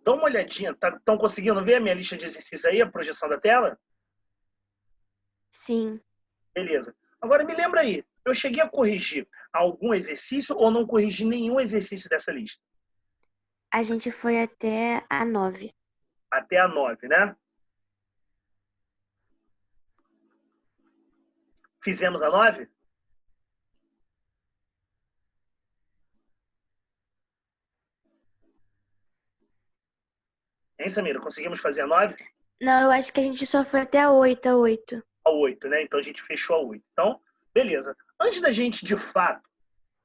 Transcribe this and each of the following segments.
Dá uma olhadinha. Estão conseguindo ver a minha lista de exercícios aí, a projeção da tela? Sim. Beleza. Agora me lembra aí, eu cheguei a corrigir algum exercício ou não corrigi nenhum exercício dessa lista? A gente foi até a 9. Até a 9, né? Fizemos a 9? Hein, Samira? Conseguimos fazer a 9? Não, eu acho que a gente só foi até a 8, a 8. A 8, né? Então a gente fechou a 8. Então, beleza. Antes da gente, de fato,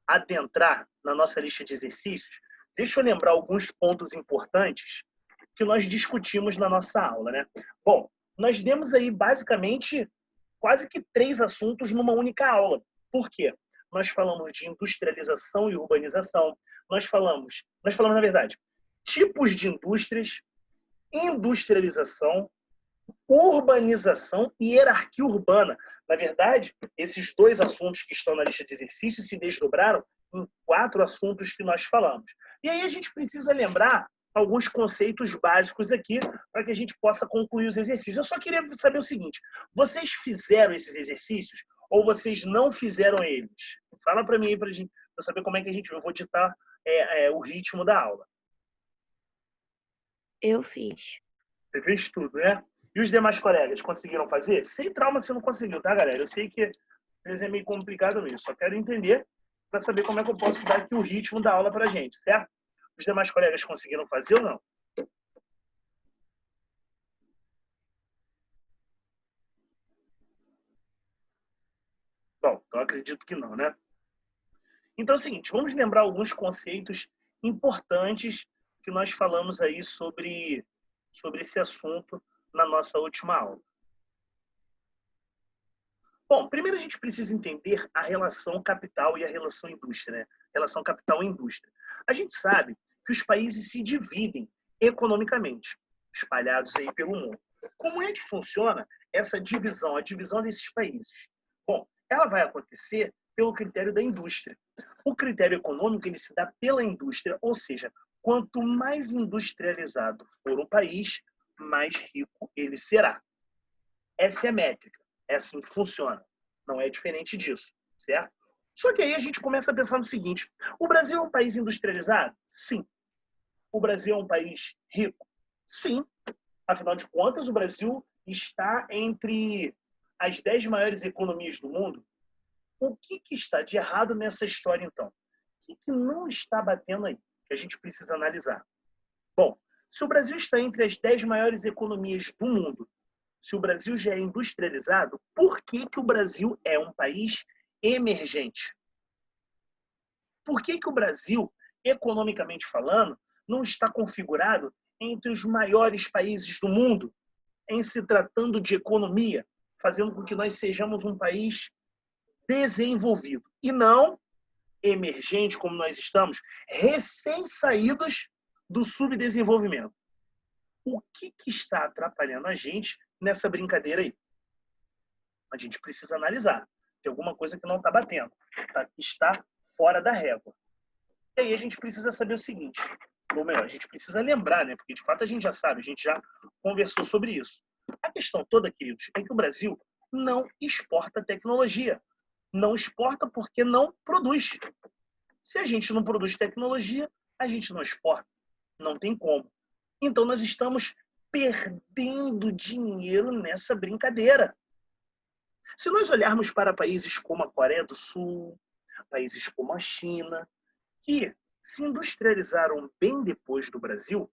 adentrar na nossa lista de exercícios, deixa eu lembrar alguns pontos importantes que nós discutimos na nossa aula, né? Bom, nós demos aí basicamente quase que 3 assuntos numa única aula. Por quê? Nós falamos de industrialização e urbanização, na verdade, tipos de indústrias, industrialização, urbanização e hierarquia urbana. Na verdade, esses 2 assuntos que estão na lista de exercícios se desdobraram em 4 assuntos que nós falamos. E aí a gente precisa lembrar alguns conceitos básicos aqui para que a gente possa concluir os exercícios. Eu só queria saber o seguinte: vocês fizeram esses exercícios ou vocês não fizeram eles? Fala para mim aí para eu saber como é que a gente... Eu vou ditar o ritmo da aula. Eu fiz. Você fez tudo, né? E os demais colegas conseguiram fazer? Sem trauma você não conseguiu, tá, galera? Eu sei que às vezes é meio complicado nisso. Só quero entender para saber como é que eu posso dar aqui o ritmo da aula pra gente, certo? Os demais colegas conseguiram fazer ou não? Bom, então acredito que não, né? Então é o seguinte, vamos lembrar alguns conceitos importantes que nós falamos aí sobre esse assunto na nossa última aula. Bom, primeiro a gente precisa entender a relação capital e a relação indústria, né? Relação capital e indústria. A gente sabe que os países se dividem economicamente, espalhados aí pelo mundo. Como é que funciona essa divisão, a divisão desses países? Bom, ela vai acontecer pelo critério da indústria. O critério econômico ele se dá pela indústria, ou seja, quanto mais industrializado for o país, mais rico ele será. Essa é a métrica. É assim que funciona. Não é diferente disso, certo? Só que aí a gente começa a pensar no seguinte: o Brasil é um país industrializado? Sim. O Brasil é um país rico? Sim. Afinal de contas, o Brasil está entre as 10 maiores economias do mundo. O que está de errado nessa história, então? O que não está batendo aí? Que a gente precisa analisar. Bom, se o Brasil está entre as 10 maiores economias do mundo, se o Brasil já é industrializado, por que o Brasil é um país emergente? Por que o Brasil, economicamente falando, não está configurado entre os maiores países do mundo em se tratando de economia, fazendo com que nós sejamos um país desenvolvido e não emergente como nós estamos, recém-saídos do subdesenvolvimento? O que está atrapalhando a gente nessa brincadeira aí? A gente precisa analisar. Tem alguma coisa que não está batendo, está fora da régua. E aí a gente precisa saber o seguinte, ou melhor, a gente precisa lembrar, né? Porque de fato a gente já sabe, a gente já conversou sobre isso. A questão toda, queridos, é que o Brasil não exporta tecnologia. Não exporta porque não produz. Se a gente não produz tecnologia, a gente não exporta. Não tem como. Então nós estamos perdendo dinheiro nessa brincadeira. Se nós olharmos para países como a Coreia do Sul, países como a China, que se industrializaram bem depois do Brasil,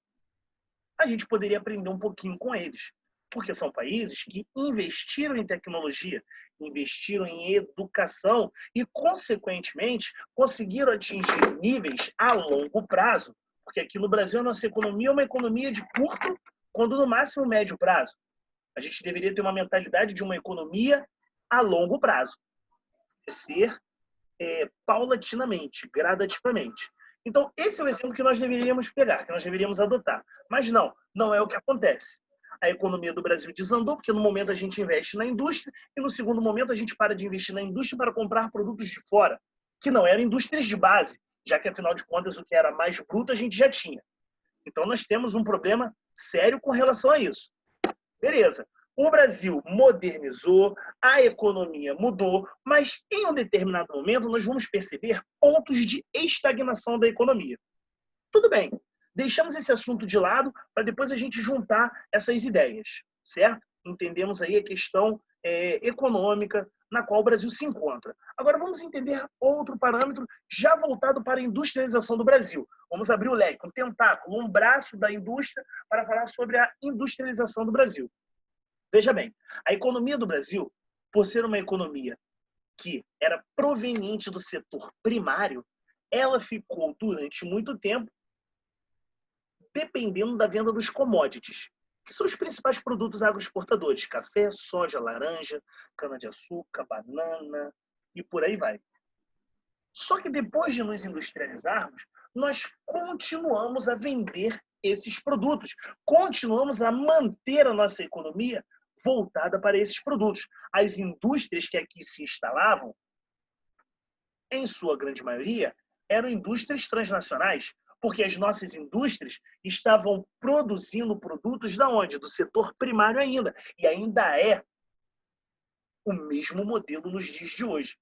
a gente poderia aprender um pouquinho com eles. Porque são países que investiram em tecnologia, investiram em educação e, consequentemente, conseguiram atingir níveis a longo prazo. Porque aqui no Brasil a nossa economia é uma economia de curto, quando no máximo médio prazo. A gente deveria ter uma mentalidade de uma economia a longo prazo. Crescer paulatinamente, gradativamente. Então, esse é o exemplo que nós deveríamos pegar, que nós deveríamos adotar. Mas não é o que acontece. A economia do Brasil desandou, porque no momento a gente investe na indústria e no segundo momento a gente para de investir na indústria para comprar produtos de fora, que não eram indústrias de base, já que, afinal de contas, o que era mais bruto a gente já tinha. Então, nós temos um problema sério com relação a isso. Beleza. O Brasil modernizou, a economia mudou, mas em um determinado momento nós vamos perceber pontos de estagnação da economia. Tudo bem, deixamos esse assunto de lado para depois a gente juntar essas ideias, certo? Entendemos aí a questão econômica na qual o Brasil se encontra. Agora vamos entender outro parâmetro já voltado para a industrialização do Brasil. Vamos abrir o leque, um tentáculo, um braço da indústria para falar sobre a industrialização do Brasil. Veja bem, a economia do Brasil, por ser uma economia que era proveniente do setor primário, ela ficou durante muito tempo dependendo da venda dos commodities, que são os principais produtos agroexportadores: café, soja, laranja, cana-de-açúcar, banana e por aí vai. Só que depois de nos industrializarmos, nós continuamos a vender esses produtos, continuamos a manter a nossa economia voltada para esses produtos. As indústrias que aqui se instalavam, em sua grande maioria, eram indústrias transnacionais, porque as nossas indústrias estavam produzindo produtos da onde? Do setor primário ainda, e ainda é o mesmo modelo nos dias de hoje.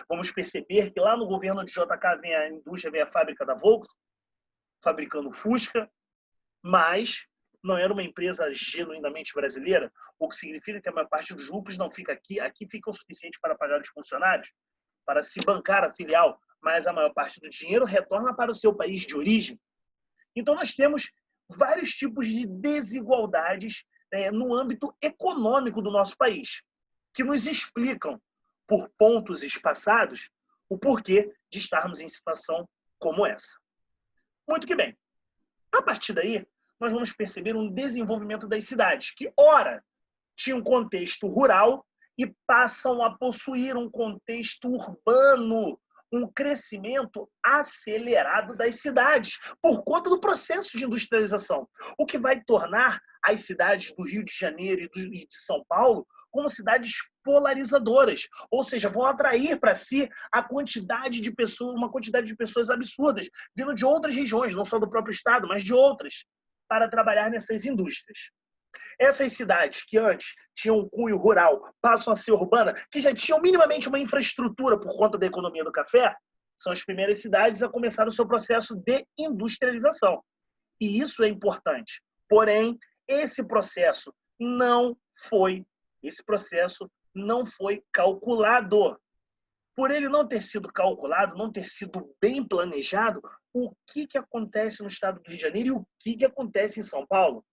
Vamos perceber que lá no governo de JK vem a indústria, vem a fábrica da Volkswagen, fabricando Fusca, mas não era uma empresa genuinamente brasileira, o que significa que a maior parte dos lucros não fica aqui, aqui fica o suficiente para pagar os funcionários, para se bancar a filial, mas a maior parte do dinheiro retorna para o seu país de origem. Então, nós temos vários tipos de desigualdades no âmbito econômico do nosso país, que nos explicam, por pontos espaçados, o porquê de estarmos em situação como essa. Muito que bem. A partir daí, nós vamos perceber um desenvolvimento das cidades, que, ora, tinham um contexto rural e passam a possuir um contexto urbano, um crescimento acelerado das cidades, por conta do processo de industrialização, o que vai tornar as cidades do Rio de Janeiro e de São Paulo como cidades polarizadoras, ou seja, vão atrair para si a quantidade de pessoas, uma quantidade de pessoas absurdas, vindo de outras regiões, não só do próprio estado, mas de outras, para trabalhar nessas indústrias. Essas cidades que antes tinham um cunho rural passam a ser urbana, que já tinham minimamente uma infraestrutura por conta da economia do café, são as primeiras cidades a começar o seu processo de industrialização. E isso é importante. Porém, esse processo não foi, calculado. Por ele não ter sido calculado, não ter sido bem planejado, o que acontece no estado do Rio de Janeiro e o que acontece em São Paulo?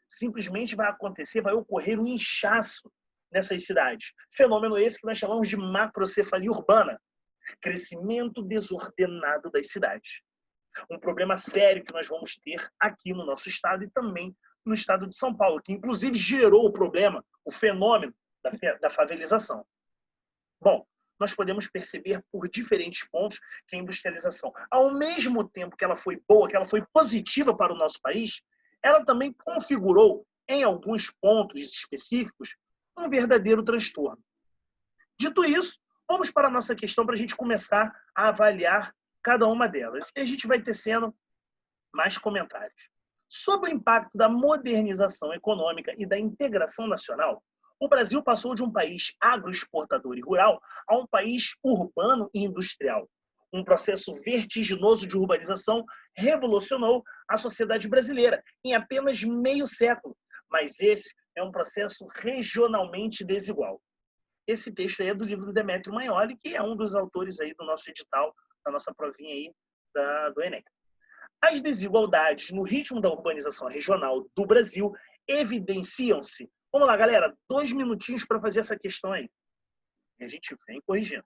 Simplesmente vai acontecer, vai ocorrer um inchaço nessas cidades. Fenômeno esse que nós chamamos de macrocefalia urbana, crescimento desordenado das cidades. Um problema sério que nós vamos ter aqui no nosso estado e também no estado de São Paulo, que inclusive gerou o problema, o fenômeno da favelização. Bom, nós podemos perceber por diferentes pontos que a industrialização, ao mesmo tempo que ela foi boa, que ela foi positiva para o nosso país, ela também configurou, em alguns pontos específicos, um verdadeiro transtorno. Dito isso, vamos para a nossa questão para a gente começar a avaliar cada uma delas. E a gente vai tecendo mais comentários. Sobre o impacto da modernização econômica e da integração nacional, o Brasil passou de um país agroexportador e rural a um país urbano e industrial. Um processo vertiginoso de urbanização revolucionou a sociedade brasileira em apenas meio século, mas esse é um processo regionalmente desigual. Esse texto aí é do livro do Demétrio Maioli, que é um dos autores aí do nosso edital, da nossa provinha aí do Enem. As desigualdades no ritmo da urbanização regional do Brasil evidenciam-se. Vamos lá, galera, 2 minutinhos para fazer essa questão aí. E a gente vem corrigindo.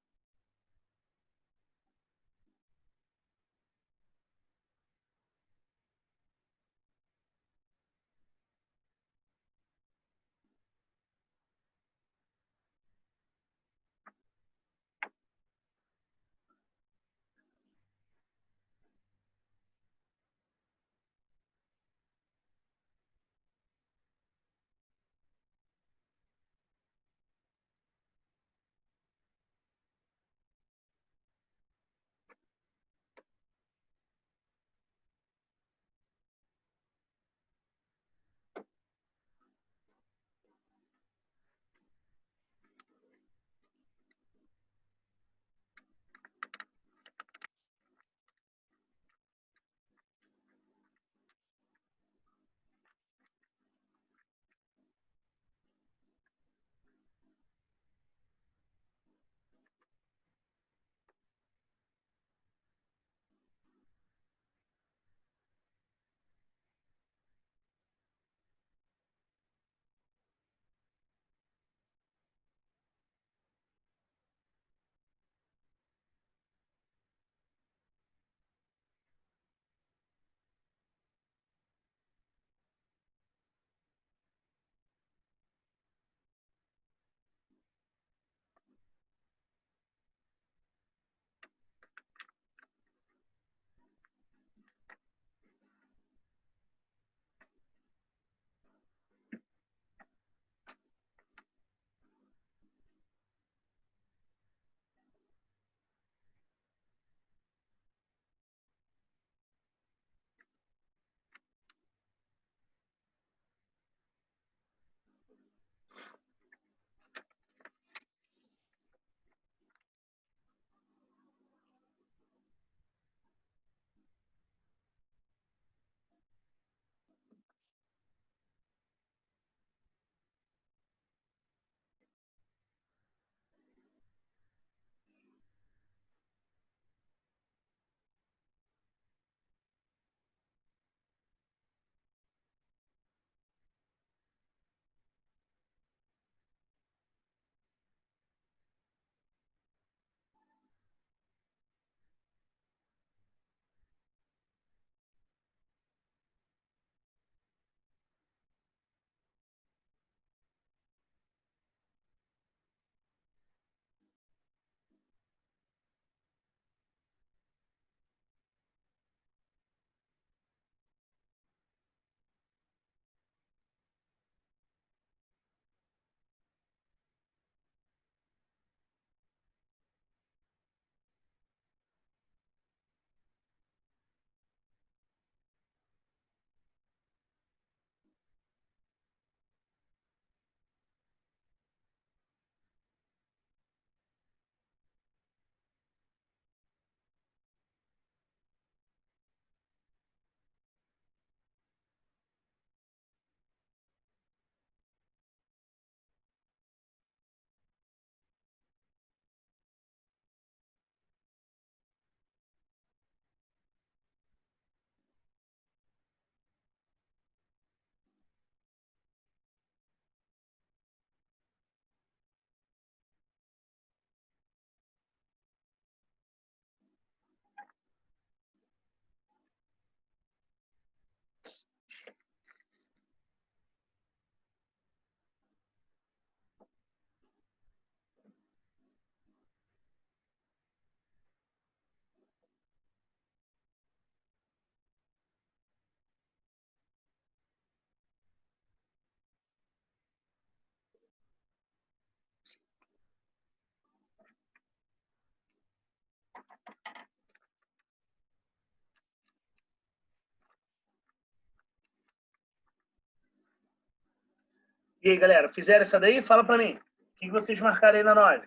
E aí, galera, fizeram essa daí? Fala pra mim. O que vocês marcaram aí na 9?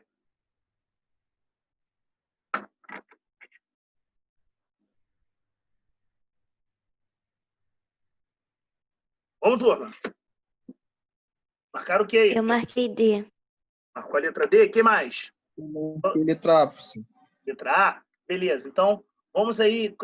Vamos, turma. Marcaram o que aí? Eu marquei D. Marcou a letra D? O que mais? Letra A, professor. Letra A? Beleza. Então, vamos aí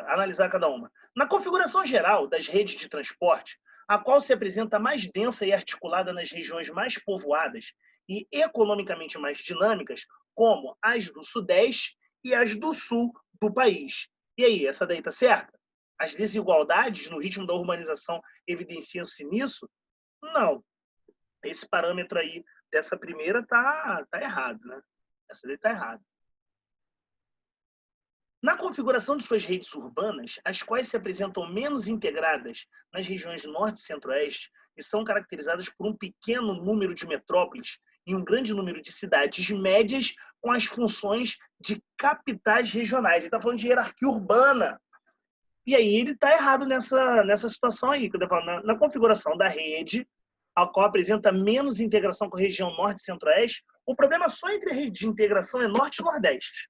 analisar cada uma. Na configuração geral das redes de transporte, a qual se apresenta mais densa e articulada nas regiões mais povoadas e economicamente mais dinâmicas, como as do Sudeste e as do Sul do país. E aí, essa daí tá certa? As desigualdades no ritmo da urbanização evidenciam-se nisso? Não. Esse parâmetro aí dessa primeira tá errado, né? Essa daí tá errada. Na configuração de suas redes urbanas, as quais se apresentam menos integradas nas regiões norte e centro-oeste e são caracterizadas por um pequeno número de metrópoles e um grande número de cidades médias com as funções de capitais regionais. Ele está falando de hierarquia urbana. E aí ele está errado nessa situação aí. Na configuração da rede, a qual apresenta menos integração com a região norte e centro-oeste, o problema só entre a rede de integração é norte e nordeste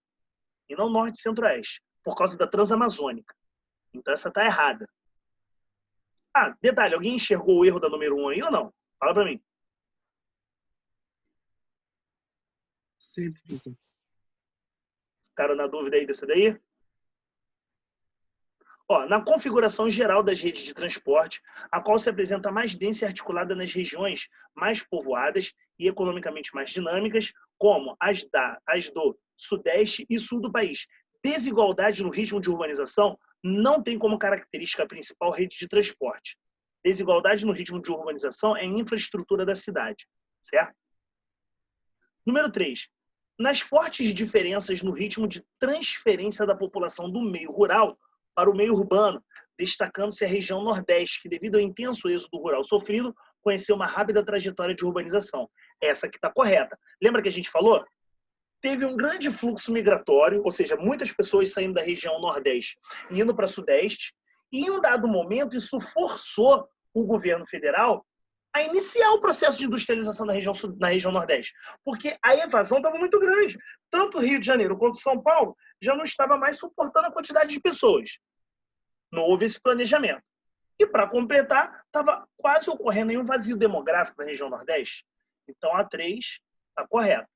e não norte e centro-oeste, por causa da Transamazônica. Então essa está errada. Ah, detalhe, alguém enxergou o erro da número 1 aí ou não? Fala para mim. Sim, professor. Ficaram na dúvida aí dessa daí? Ó, na configuração geral das redes de transporte, a qual se apresenta mais densa e articulada nas regiões mais povoadas e economicamente mais dinâmicas, como as do Sudeste e Sul do país. Desigualdade no ritmo de urbanização não tem como característica principal rede de transporte. Desigualdade no ritmo de urbanização é infraestrutura da cidade, certo? Número 3. Nas fortes diferenças no ritmo de transferência da população do meio rural para o meio urbano, destacando-se a região Nordeste, que, devido ao intenso êxodo rural sofrido, conheceu uma rápida trajetória de urbanização. Essa que está correta. Lembra que a gente falou? Teve um grande fluxo migratório, ou seja, muitas pessoas saindo da região Nordeste e indo para Sudeste, e em um dado momento isso forçou o governo federal a iniciar o processo de industrialização na região Nordeste, porque a evasão estava muito grande. Tanto o Rio de Janeiro quanto São Paulo já não estava mais suportando a quantidade de pessoas. Não houve esse planejamento. E, para completar, estava quase ocorrendo um vazio demográfico na região Nordeste. Então, a 3 está correta.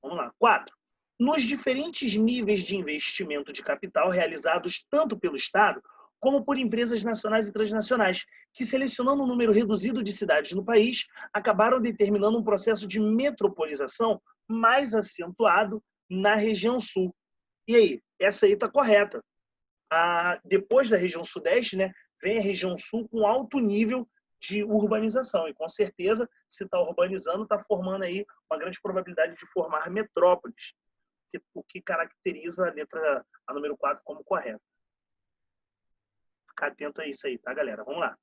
Vamos lá. 4. Nos diferentes níveis de investimento de capital realizados tanto pelo Estado como por empresas nacionais e transnacionais, que, selecionando um número reduzido de cidades no país, acabaram determinando um processo de metropolização mais acentuado na região sul. E aí? Essa aí está correta. Depois da região sudeste, né, vem a região sul com alto nível de urbanização. E, com certeza, se está urbanizando, está formando aí uma grande probabilidade de formar metrópoles, o que caracteriza a número 4 como correta. Ficar atento a isso aí, tá, galera? Vamos lá.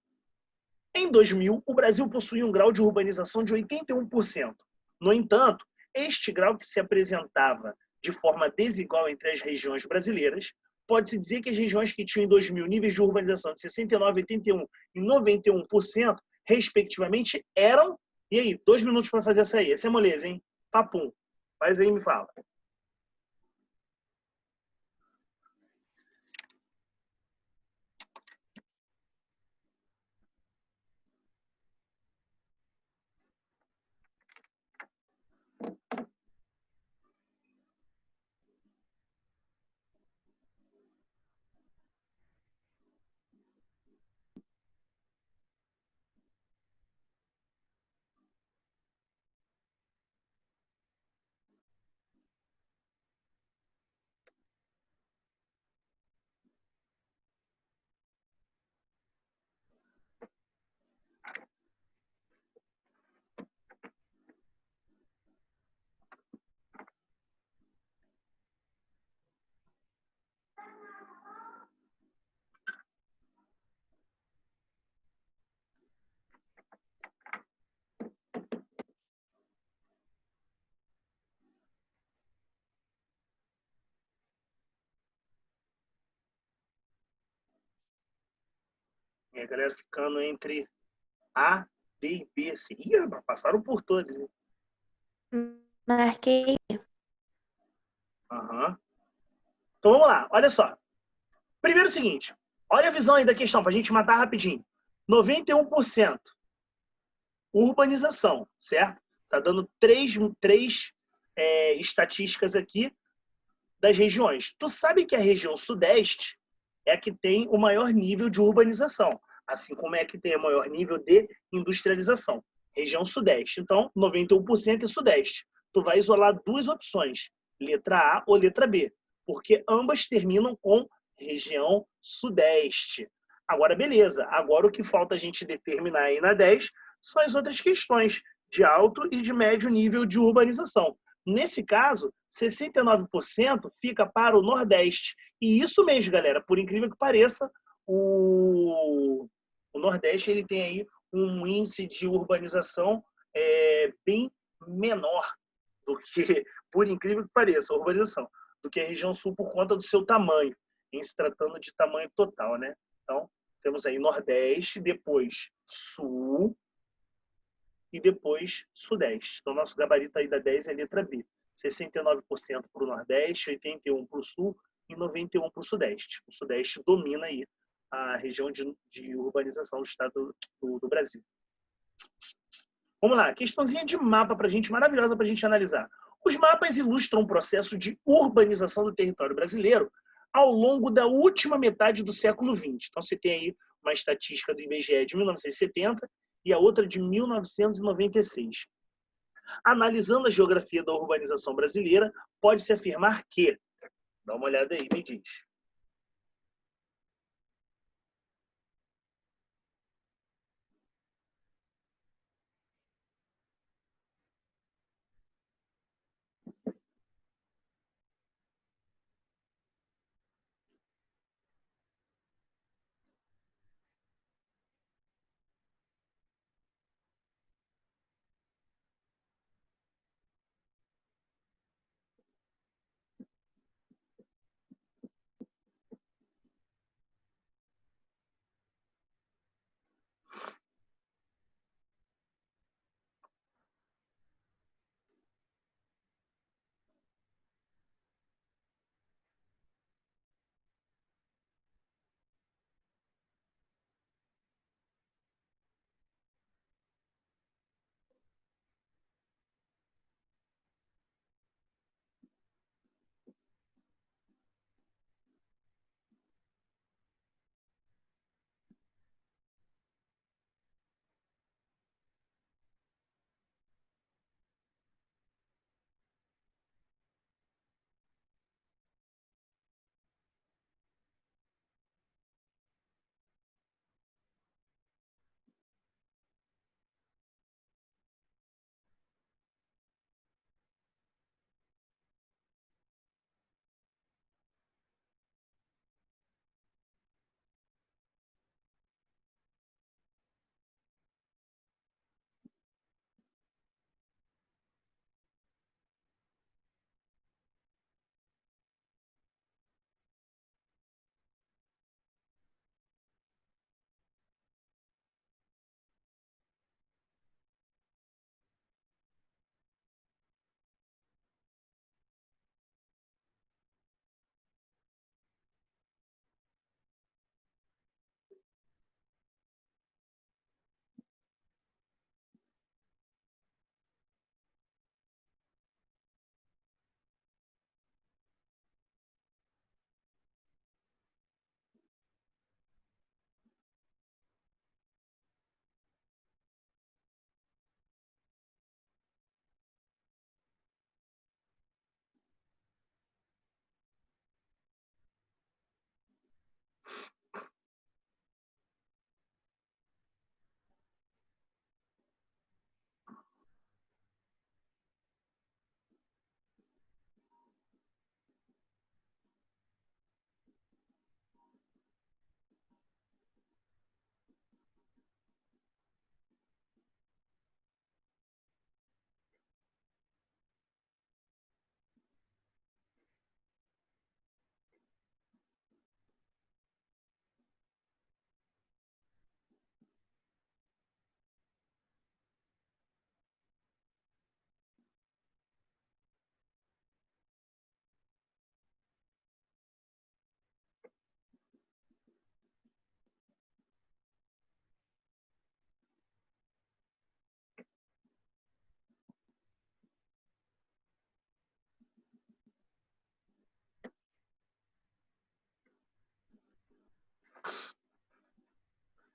Em 2000, o Brasil possuía um grau de urbanização de 81%. No entanto, este grau, que se apresentava de forma desigual entre as regiões brasileiras, pode-se dizer que as regiões que tinham em 2000 níveis de urbanização de 69%, 81% e 91%, respectivamente, eram... E aí, 2 minutos para fazer essa aí. Essa é moleza, hein? Papum. Faz aí e me fala. E a galera ficando entre A D e B, C. Ih, rapaz, passaram por todos, hein? Marquei. Aham. Então vamos lá, olha só. Primeiro é o seguinte, olha a visão aí da questão, para a gente matar rapidinho. 91% urbanização, certo? Tá dando três estatísticas aqui das regiões. Tu sabe que a região sudeste é a que tem o maior nível de urbanização, assim como é a que tem o maior nível de industrialização. Região sudeste. Então, 91% é sudeste. Tu vai isolar duas opções, letra A ou letra B, porque ambas terminam com região sudeste. Agora, beleza. Agora o que falta a gente determinar aí na 10 são as outras questões de alto e de médio nível de urbanização. Nesse caso, 69% fica para o Nordeste. E isso mesmo, galera, por incrível que pareça, o Nordeste ele tem aí um índice de urbanização bem menor do que, por incrível que pareça, a urbanização, do que a região Sul por conta do seu tamanho, em se tratando de tamanho total, né? Então, temos aí Nordeste, depois Sul, e depois Sudeste. Então, nosso gabarito aí da 10 é a letra B. 69% para o Nordeste, 81% para o Sul e 91% para o Sudeste. O Sudeste domina aí a região de urbanização do estado do Brasil. Vamos lá, questãozinha de mapa para a gente, maravilhosa para a gente analisar. Os mapas ilustram o processo de urbanização do território brasileiro ao longo da última metade do século XX. Então, você tem aí uma estatística do IBGE de 1970 e a outra de 1996. Analisando a geografia da urbanização brasileira, pode-se afirmar que... Dá uma olhada aí, me diz.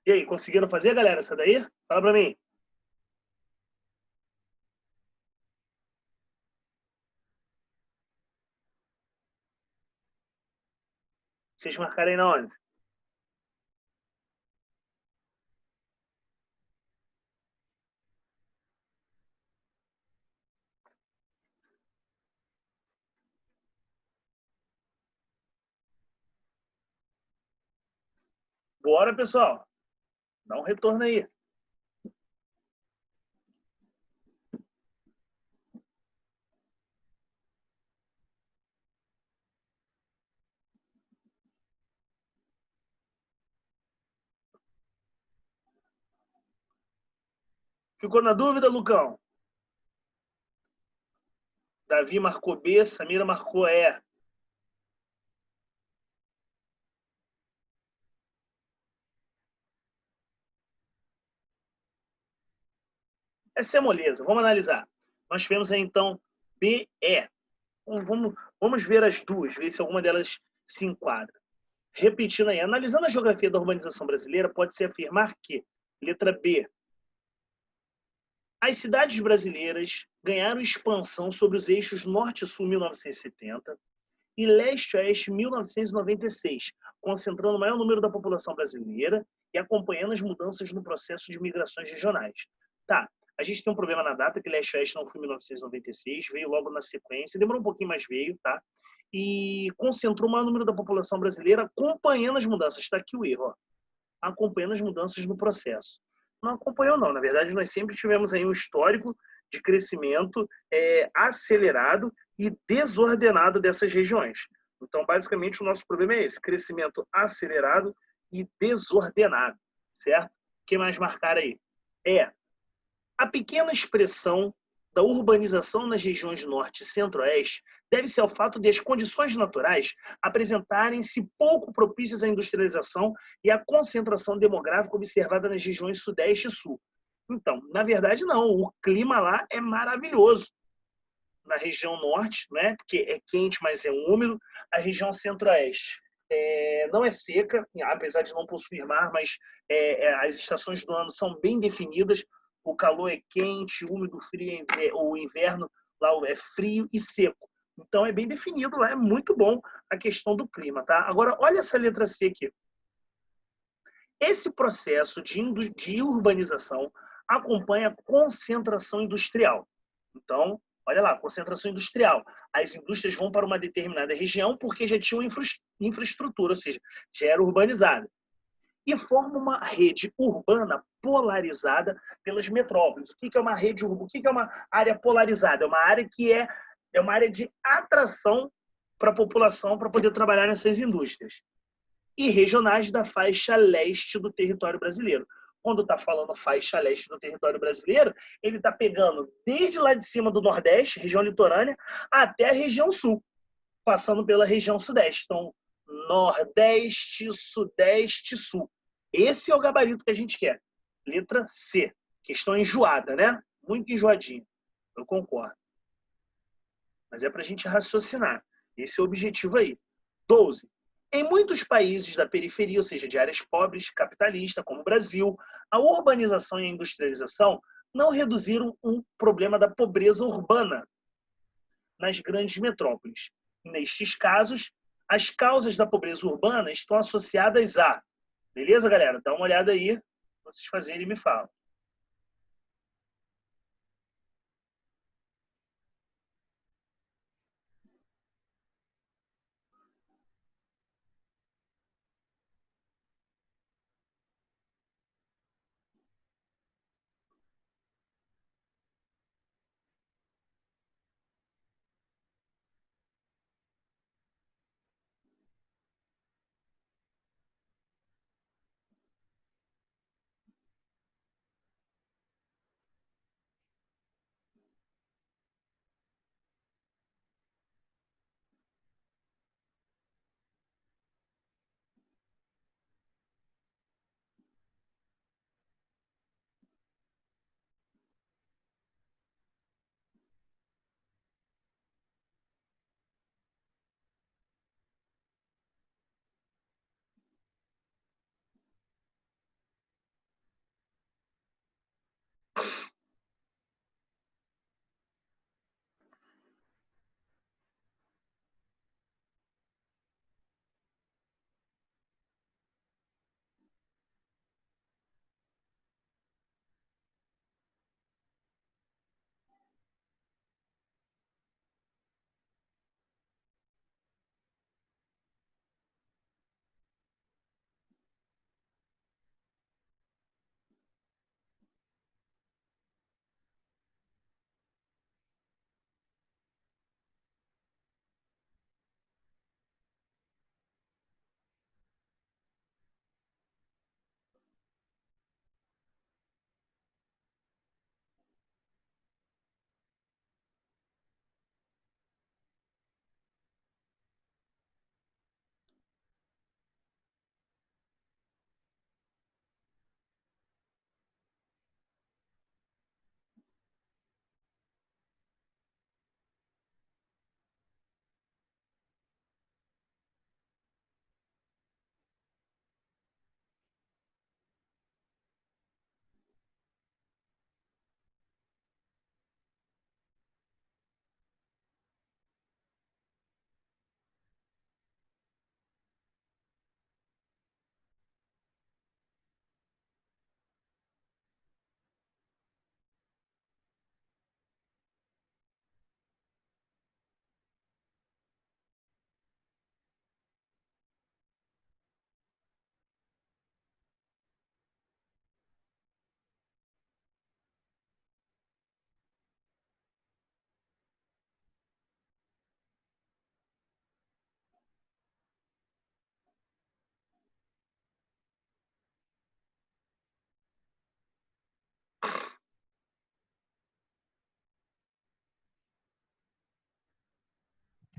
E aí, conseguiram fazer, galera, essa daí? Fala pra mim. Vocês marcaram aí na onde? Bora, pessoal. Dá um retorno aí. Ficou na dúvida, Lucão? Davi marcou B, Samira marcou E. Essa é moleza. Vamos analisar. Nós tivemos aí, então, B, E. Vamos ver as duas, ver se alguma delas se enquadra. Repetindo aí, analisando a geografia da urbanização brasileira, pode-se afirmar que, letra B, as cidades brasileiras ganharam expansão sobre os eixos norte-sul 1970 e leste-oeste 1996, concentrando o maior número da população brasileira e acompanhando as mudanças no processo de migrações regionais. Tá, a gente tem um problema na data, que leste-oeste não foi em 1996, veio logo na sequência, demorou um pouquinho, mas veio, tá? E concentrou o maior número da população brasileira acompanhando as mudanças. Está aqui o erro, ó. Acompanhando as mudanças no processo. Não acompanhou, não. Na verdade, nós sempre tivemos aí um histórico de crescimento acelerado e desordenado dessas regiões. Então, basicamente, o nosso problema é esse: crescimento acelerado e desordenado, certo? O que mais marcar aí? A pequena expressão da urbanização nas regiões norte e centro-oeste deve-se ao fato de as condições naturais apresentarem-se pouco propícias à industrialização e à concentração demográfica observada nas regiões sudeste e sul. Então, na verdade, não. O clima lá é maravilhoso. Na região norte, né, porque é quente, mas é úmido. A região centro-oeste não é seca, apesar de não possuir mar, mas as estações do ano são bem definidas. O calor é quente, úmido, frio, o inverno lá é frio e seco. Então é bem definido lá, é muito bom a questão do clima, tá? Agora, olha essa letra C aqui. Esse processo de urbanização acompanha a concentração industrial. Então, olha lá, concentração industrial. As indústrias vão para uma determinada região porque já tinham infraestrutura, ou seja, já era urbanizada. E forma uma rede urbana polarizada pelas metrópoles. O que é uma rede urbana? O que é uma área polarizada? É uma área que é uma área de atração para a população para poder trabalhar nessas indústrias. E regionais da faixa leste do território brasileiro. Quando está falando faixa leste do território brasileiro, ele está pegando desde lá de cima do Nordeste, região litorânea, até a região sul, passando pela região sudeste. Então, Nordeste, Sudeste, Sul. Esse é o gabarito que a gente quer. Letra C. Questão enjoada, né? Muito enjoadinha. Eu concordo. Mas é para a gente raciocinar. Esse é o objetivo aí. 12. Em muitos países da periferia, ou seja, de áreas pobres, capitalistas, como o Brasil, a urbanização e a industrialização não reduziram um problema da pobreza urbana nas grandes metrópoles. Nestes casos, as causas da pobreza urbana estão associadas a... Beleza, galera? Dá uma olhada aí, vocês fazerem e me falam.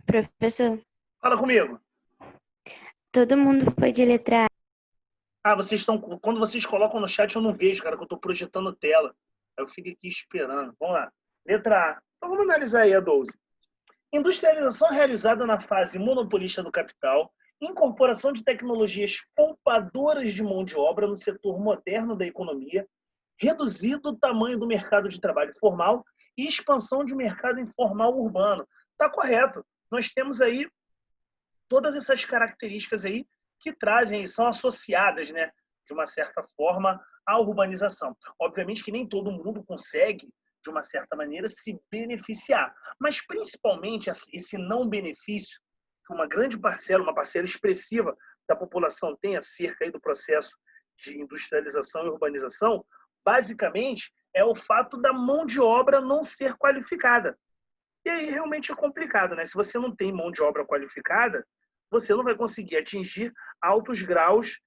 Professor, Fala comigo. todo mundo foi de letra A. Ah, vocês estão. Quando vocês colocam no chat, eu não vejo, cara, que eu estou projetando tela. Aí eu fico aqui esperando. Vamos lá. Letra A. Então vamos analisar aí a 12. Industrialização realizada na fase monopolista do capital, incorporação de tecnologias poupadoras de mão de obra no setor moderno da economia, reduzido o tamanho do mercado de trabalho formal e expansão de mercado informal urbano. Está correto. Nós temos aí todas essas características aí que trazem, são associadas, né, de uma certa forma, à urbanização. Obviamente que nem todo mundo consegue, de uma certa maneira, se beneficiar, mas principalmente esse não benefício que uma grande parcela, uma parcela expressiva da população tem acerca aí do processo de industrialização e urbanização, basicamente é o fato da mão de obra não ser qualificada. E aí realmente é complicado, né? Se você não tem mão de obra qualificada, você não vai conseguir atingir altos graus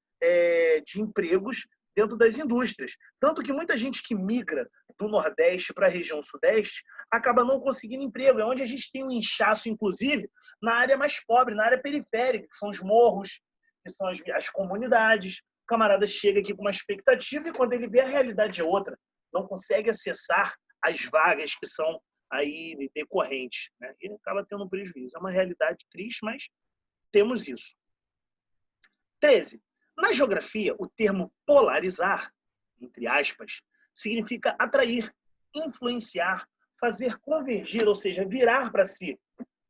de empregos dentro das indústrias. Tanto que muita gente que migra do Nordeste para a região Sudeste acaba não conseguindo emprego. É onde a gente tem um inchaço, inclusive, na área mais pobre, na área periférica, que são os morros, que são as comunidades. O camarada chega aqui com uma expectativa e quando ele vê a realidade é outra. Não consegue acessar as vagas que são aí decorrentes, né? E acaba tendo um prejuízo. É uma realidade triste, mas temos isso. 13. Na geografia, o termo polarizar, entre aspas, significa atrair, influenciar, fazer convergir, ou seja, virar para si.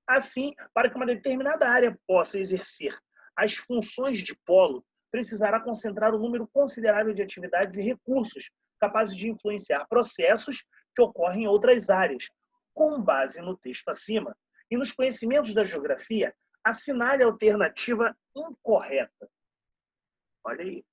Assim, para que uma determinada área possa exercer as funções de polo, precisará concentrar um número considerável de atividades e recursos capazes de influenciar processos que ocorrem em outras áreas, com base no texto acima. E nos conhecimentos da geografia, assinale a alternativa incorreta. Olha aí.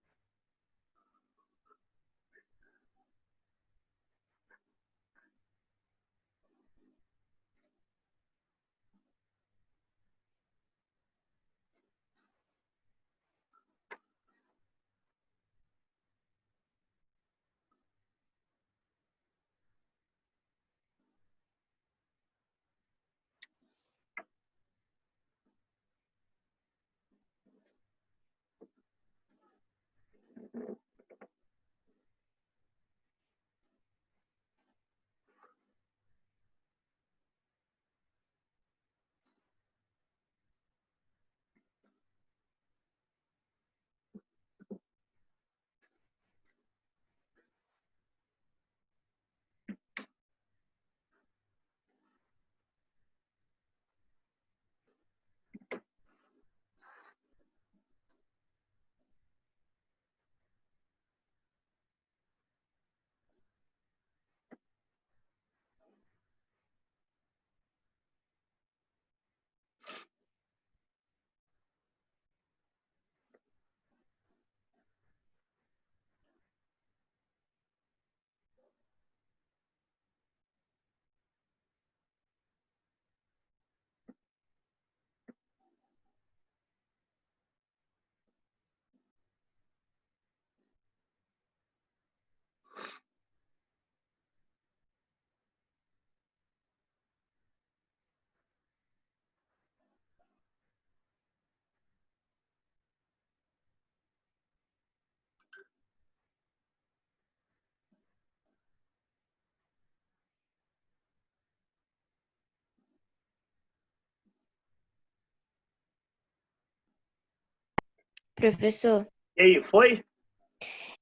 Professor, E aí, foi?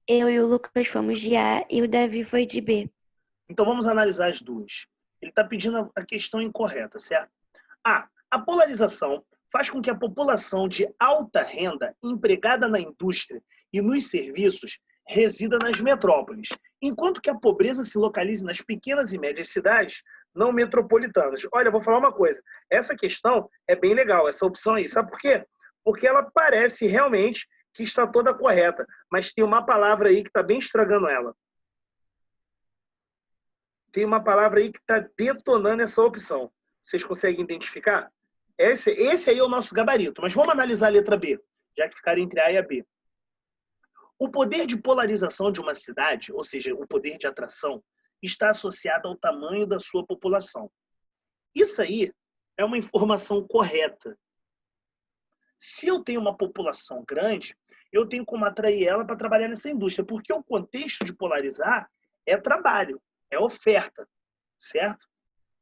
eu e o Lucas fomos de A e o Davi foi de B. Então vamos analisar as duas. Ele está pedindo a questão incorreta, certo? A polarização faz com que a população de alta renda empregada na indústria e nos serviços resida nas metrópoles, enquanto que a pobreza se localize nas pequenas e médias cidades não metropolitanas. Olha, eu vou falar uma coisa. Essa questão é bem legal, essa opção aí. Sabe por quê? Porque ela parece realmente que está toda correta, mas tem uma palavra aí que está bem estragando ela. Tem uma palavra aí que está detonando essa opção. Vocês conseguem identificar? Esse aí é o nosso gabarito. Mas vamos analisar a letra B, já que ficaram entre A e a B. O poder de polarização de uma cidade, ou seja, o poder de atração, está associado ao tamanho da sua população. Isso aí é uma informação correta. Se eu tenho uma população grande, eu tenho como atrair ela para trabalhar nessa indústria, porque o contexto de polarizar é trabalho, é oferta, certo?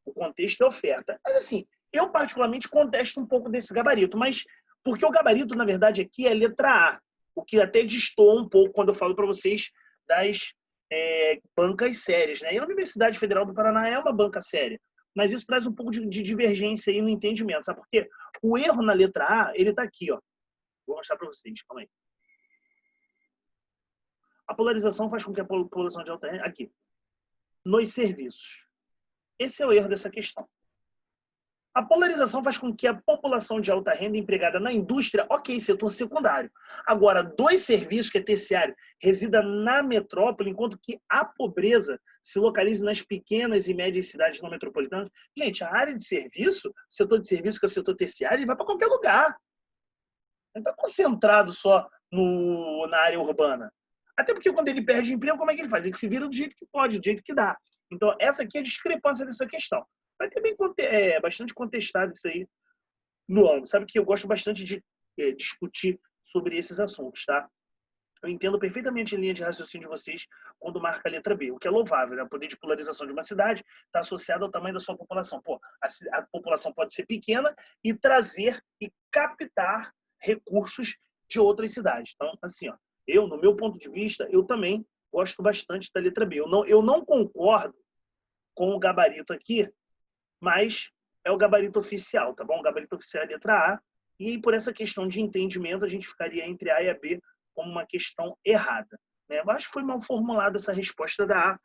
O contexto é oferta. Mas assim, eu particularmente contesto um pouco desse gabarito, mas porque o gabarito, na verdade, aqui é letra A, o que até destoa um pouco quando eu falo para vocês das bancas sérias, né? E a Universidade Federal do Paraná é uma banca séria, mas isso traz um pouco de divergência aí no entendimento, sabe por quê? O erro na letra A, ele está aqui, ó. Vou mostrar para vocês, calma aí. A polarização faz com que a população de alta renda, aqui, nos serviços. Esse é o erro dessa questão. A polarização faz com que a população de alta renda empregada na indústria, ok, setor secundário. Agora, dos serviços, que é terciário, resida na metrópole, enquanto que a pobreza se localiza nas pequenas e médias cidades não metropolitanas. Gente, a área de serviço, setor de serviço, que é o setor terciário, ele vai para qualquer lugar. Não está concentrado só na área urbana. Até porque quando ele perde emprego, como é que ele faz? Ele se vira do jeito que pode, do jeito que dá. Então, essa aqui é a discrepância dessa questão. Vai ter bastante contestado isso aí no ano. Sabe que eu gosto bastante de discutir sobre esses assuntos, tá? Eu entendo perfeitamente a linha de raciocínio de vocês quando marca a letra B, o que é louvável, né? O poder de polarização de uma cidade está associado ao tamanho da sua população. Pô, a população pode ser pequena e trazer e captar recursos de outras cidades. Então, assim, ó, no meu ponto de vista, eu também gosto bastante da letra B. Eu não concordo com o gabarito aqui, mas é o gabarito oficial, tá bom? O gabarito oficial é a letra A, e por essa questão de entendimento, a gente ficaria entre A e a B como uma questão errada, né? Eu acho que foi mal formulada essa resposta da A,